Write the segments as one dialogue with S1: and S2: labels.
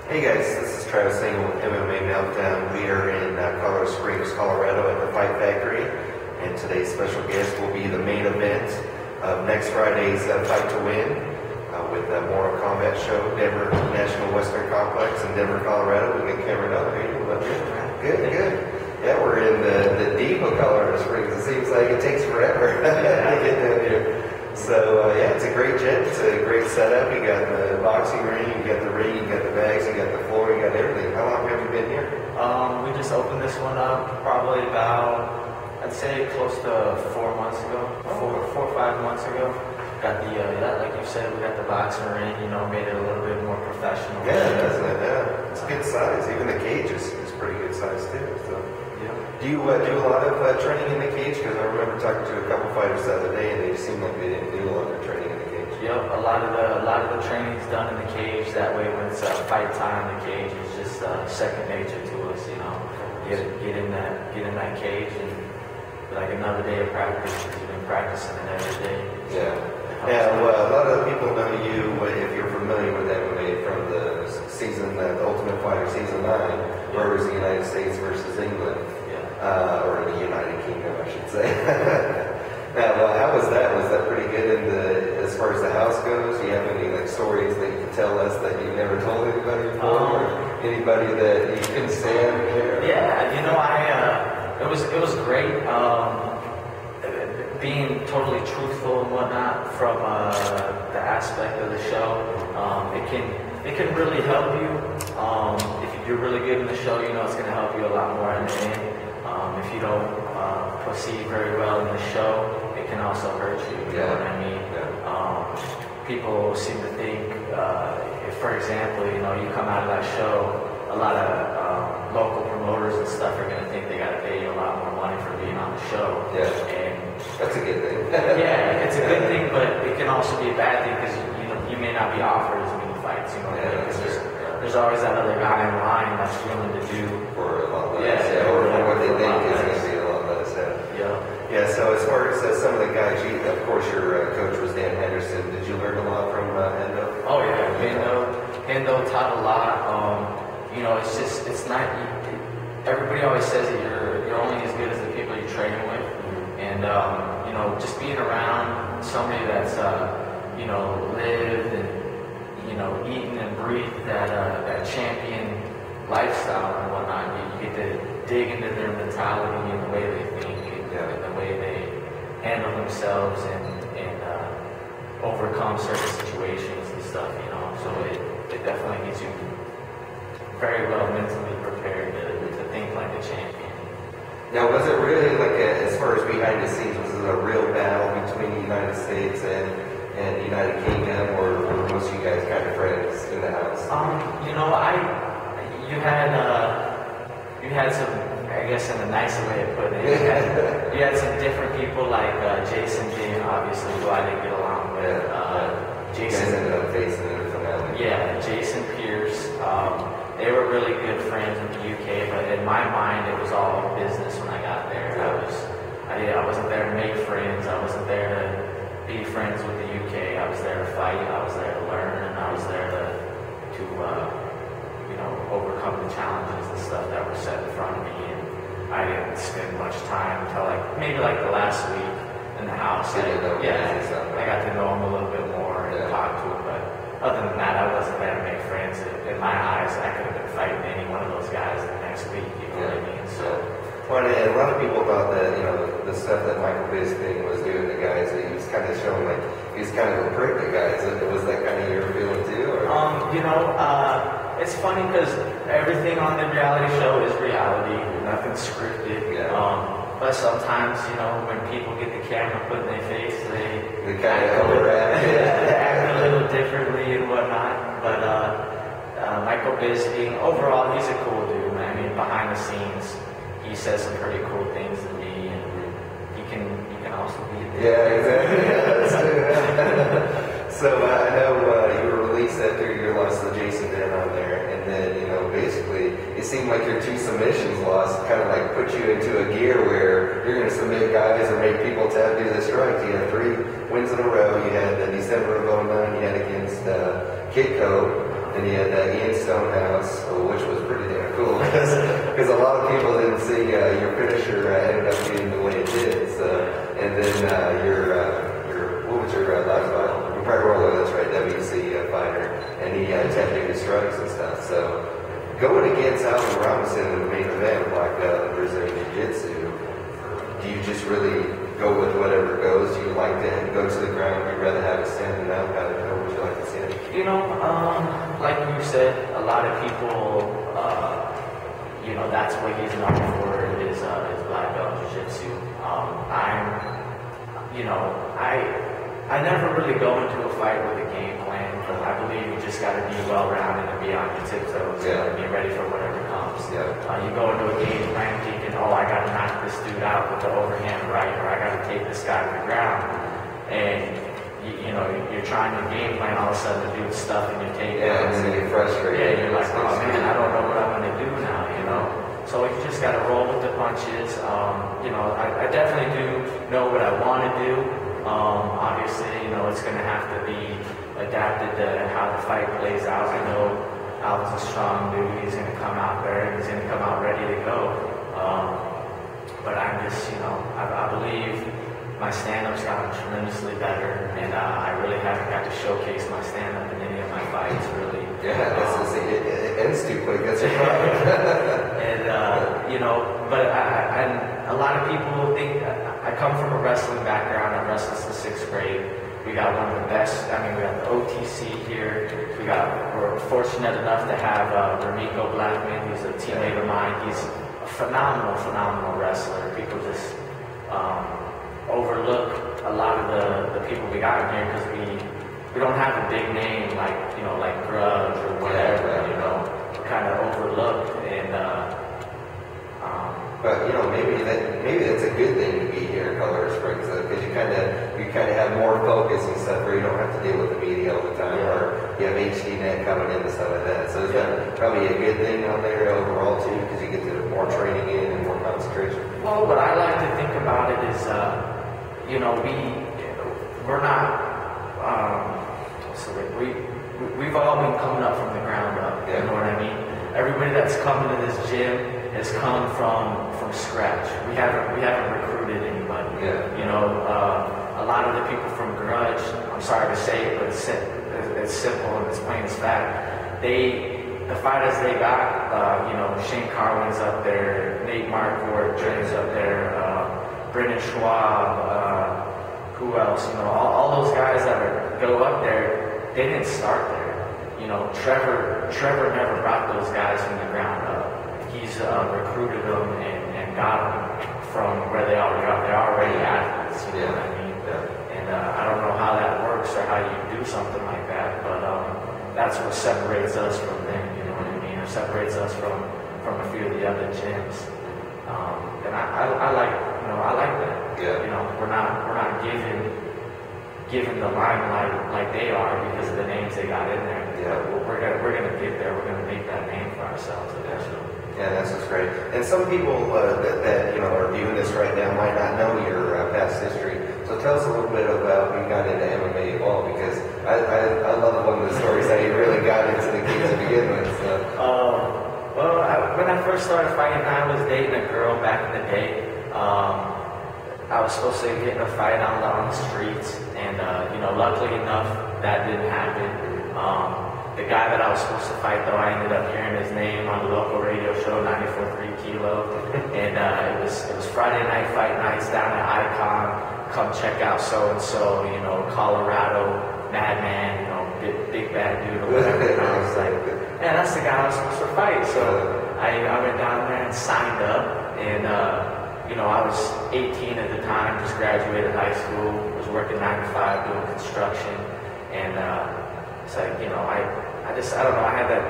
S1: Hey guys, this is Travis Engel with MMA Meltdown. We are in Colorado Springs, Colorado at the Fight Factory, and today's special guest will be the main event of next Friday's Fight to Win with the Mortal Kombat show, Denver National Western Complex in Denver, Colorado. We got Cameron up here. Good. Yeah, we're in the deep of Colorado Springs. It seems like it takes forever to get down here. So yeah, it's a great gym. It's a great setup. You got the boxing ring, you got the ring, you got the bags, you got the floor, you got everything. How long have you been here?
S2: We just opened this one up probably about, I'd say close to 4 months ago, 4 or 5 months ago. Got the, like you said, we got the boxing ring, made it a little bit more professional.
S1: Yeah, doesn't it? Yeah. It's good size. Even the cage is pretty good size too. So.
S2: Yeah.
S1: Do you do a lot of training in the cage? Because I remember talking to a couple fighters the other day, and they seemed like they didn't do a lot of training in the cage.
S2: Yep, a lot of the training's done in the cage. That way, when it's fight time, the cage is just second nature to us. Get in that cage, and like another day of practice. You've been practicing it every day.
S1: Yeah. Now, a lot of people know you, if you're familiar with MMA, from the season, the Ultimate Fighter Season 9, where it was the United States versus England, or the United Kingdom, I should say. Now, how was that? Was that pretty good as far as the house goes? Do you have any stories that you can tell us that you've never told anybody before, or anybody that you can stand?
S2: Yeah, it was great. Being totally truthful and whatnot from the aspect of the show, it can really help you. If you're really good in the show, it's going to help you a lot more in the end. If you don't proceed very well in the show, it can also hurt you. You know what I mean? Yeah. People seem to think, if, for example, you come out of that show, a lot of local promoters and stuff are going to think they got to pay you a lot more money for being on the show.
S1: Yeah.
S2: And
S1: that's a good thing.
S2: Yeah, it's a good thing, but it can also be a bad thing because you may not be offered as many fights. There's always that other guy in line that's willing to do
S1: for a lot less. Or what they think is going to be a lot less. Yeah. So as far as some of the guys, of course, your coach was Dan Henderson. Did you learn a lot from Hendo?
S2: Oh yeah, Hendo taught a lot. It's not. Everybody always says that you're only as good as the people you're training with. And, just being around somebody that's, lived and, eaten and breathed that champion lifestyle and whatnot, you get to dig into their mentality and the way they think and the way they handle themselves and overcome certain situations and stuff, So it definitely gets you very well mentally prepared to think like a champion.
S1: Now, was it really as far as behind the scenes, was it a real battle between the United States and the United Kingdom, or were most of you guys kind of friends in the house?
S2: You had some, I guess in a nicer way of putting it, you had some different people like Jason being obviously who I didn't get along with. Jason
S1: ended up facing in the finale.
S2: Yeah, Jason Pierce. They were really good friends with the UK, but in my mind, it was all business when I got there. I wasn't there to make friends. I wasn't there to be friends with the UK. I was there to fight. I was there to learn, and I was there to overcome the challenges and stuff that were set in front of me. And I didn't spend much time until maybe the last week in the house. I got to know him a little bit more and talk to him, but other than that, I wasn't there to make friends. In my eyes, I could have been fighting any one of those guys the next week, you know what I mean? So,
S1: well, a lot of people thought that, the stuff that Michael Bisping was doing to guys, that he was kind of showing he was kind of a prick to guys. Was that kind of your feeling too? Or?
S2: It's funny because everything on the reality show is reality. Nothing's scripted. Yeah. But sometimes, when people get the camera put in their face,
S1: they kind of overact.
S2: They act a little differently and whatnot. But Michael Bisping, overall, he's a cool dude, man. I mean, behind the scenes, he says some pretty cool things to me, and he can also be a dick.
S1: Yeah, exactly. So I know you were released after your loss to Jason Den on there, and then basically it seemed like your 2 submissions loss kind of put you into a gear where you're going to submit guys or make people tap do the strikes. You had 3 wins in a row. You had December of '09. You had against Kitco, and he had Ian Stonehouse, which was pretty damn cool because a lot of people didn't see your finisher ended up being the way it did. So, and then your what was your last fight? You probably rolled, that's right, WC fighter, and he attempted his strikes and stuff. So going against Alvin Robinson in the main event, like Brazilian Jiu-Jitsu, do you just really go with whatever goes? Do you like to go to the ground? Would you rather have it standing up? How would you like to see it?
S2: You know, like you said, a lot of people, you know, that's what he's known for is black belt jiu-jitsu. You know, I never really go into a fight with a game plan, because I believe you just got to be well-rounded and be on your tiptoes and be ready for whatever comes.
S1: Yeah.
S2: You go into a game plan thinking, oh, I got to knock this dude out with the overhand right, or I got to take this guy to the ground. And, you know, you're trying to game plan, all of a sudden the dude's stuffing your takedowns.
S1: Yeah, and then you get frustrated.
S2: Yeah, you're like, oh man, I don't know what I'm going to do now, you know. So you just got to roll with the punches. You know, I definitely do know what I want to do. Obviously, you know, it's going to have to be adapted to how the fight plays out. I know Alvin's a strong dude. He's going to come out there and he's going to come out ready to go. But I'm just, you know, I believe my stand-up's gotten tremendously better, and I really haven't got to showcase my stand-up in any of my fights, really.
S1: Yeah, that's it ends too quick. That's your problem.
S2: And you know, but a lot of people think I come from a wrestling background. I wrestled since 6th grade. We got one of the best. I mean, we got the OTC here. We're fortunate enough to have Ramiko Blackman. He's a teammate of mine. He's a phenomenal wrestler. People just overlook a lot of the people we got in here because we don't have a big name like, you know, like Grudge or whatever. You know, we're kind of overlooked. And
S1: but you know, maybe that's a good thing to be here in Colorado Springs, because you kind of have more focus and stuff, where you don't have to deal with the media all the time, or you have HDNet coming in and stuff like that. So is that probably a good thing on there overall too, because you get to more training in and more concentration?
S2: Well, what I like to think about it is, you know, we're not. So we've all been coming up from the ground up. You know what I mean? Everybody that's coming to this gym has come from scratch. We haven't recruited anybody. You know, a lot of the people from Grudge, I'm sorry to say it, but it's simple and it's plain as fact. The fighters they got, you know, Shane Carwin's up there, Nate Marquardt Jr.'s up there, Brendan Schwab, who else? You know, all those guys that go up there, they didn't start there. You know, Trevor never brought those guys from the ground up. He's recruited them and got them from where they already are. They're already athletes, you know what I mean? And I don't know how that works or how you do something like that, but that's what separates us from them, you know what I mean? Or separates us from a few of the other gyms. And I like, you know, I like that. You know, we're not given the limelight like they are because of the names they got in there. We're gonna get there. We're gonna make that name for ourselves eventually.
S1: Yeah, that's just great. And some people that you know are viewing this right now might not know your past history. So tell us a little bit about how you got into MMA at all, because I love one of the stories that you really got into the game to begin with. So.
S2: Well, when I first started fighting, I was dating a girl back in the day. I was supposed to get in a fight on the streets, and you know, luckily enough, that didn't happen. The guy that I was supposed to fight, though, I ended up hearing his name on the local radio show, 94.3 Kilo, and it was Friday night fight nights down at Icon. Come check out so and so, you know, Colorado Madman, you know, big bad dude or whatever. And I was like, man, that's the guy I was supposed to fight. So I went down there and signed up, and you know, I was 18 at the time, just graduated high school, was working 9 to 5 doing construction, and it's like, you know, I don't know, I had that,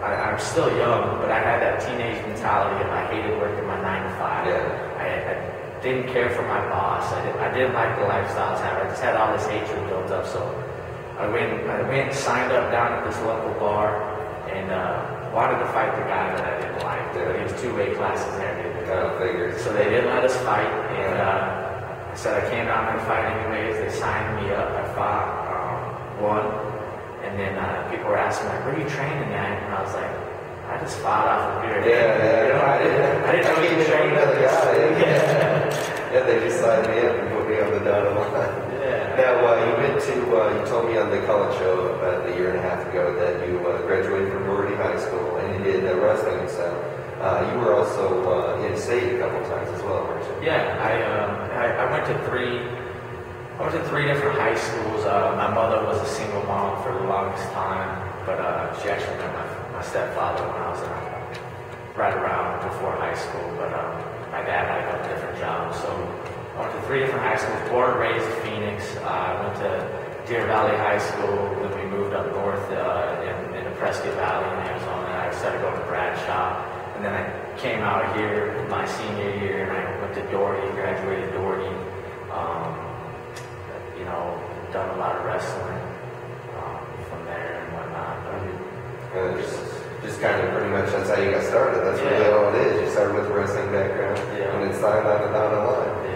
S2: I'm still young, but I had that teenage mentality of I hated working my 9 to 5. I didn't care for my boss. I didn't like the lifestyle I just had all this hatred built up. So I went signed up down at this local bar, and wanted to fight the guy that I didn't like. But he was 2 weight classes there. So they didn't let us fight, and I said I came down there to fight anyways. They signed me up. I fought, won, And then people were asking like, "Where are you training at?" And I was like, "I just fought off of here."
S1: Yeah,
S2: you know, I didn't know you trained
S1: another guy.
S2: Yeah.
S1: Yeah, they just signed me up and put me on the dotted line.
S2: Yeah.
S1: Now, you went to, you told me on the college show about a year and a half ago that you graduated from Doherty High School and you did wrestling and stuff. You were also in state a couple times as well, weren't you?
S2: Yeah, I went to three different high schools. My mother was a single mom for the longest time, but she actually met my stepfather when I was right around before high school. But my dad had a couple different jobs, so I went to three different high schools. Born and raised in Phoenix. I went to Deer Valley High School. Then we moved up north in the Prescott Valley in Arizona. I started going to Bradshaw, and then I came out here my senior year, and I went to Doherty, graduated Doherty. You know, done a lot of wrestling from there and whatnot.
S1: Just kind of pretty much that's how you got started. That's really all it is. You started with a wrestling background and then signed on the dotted line.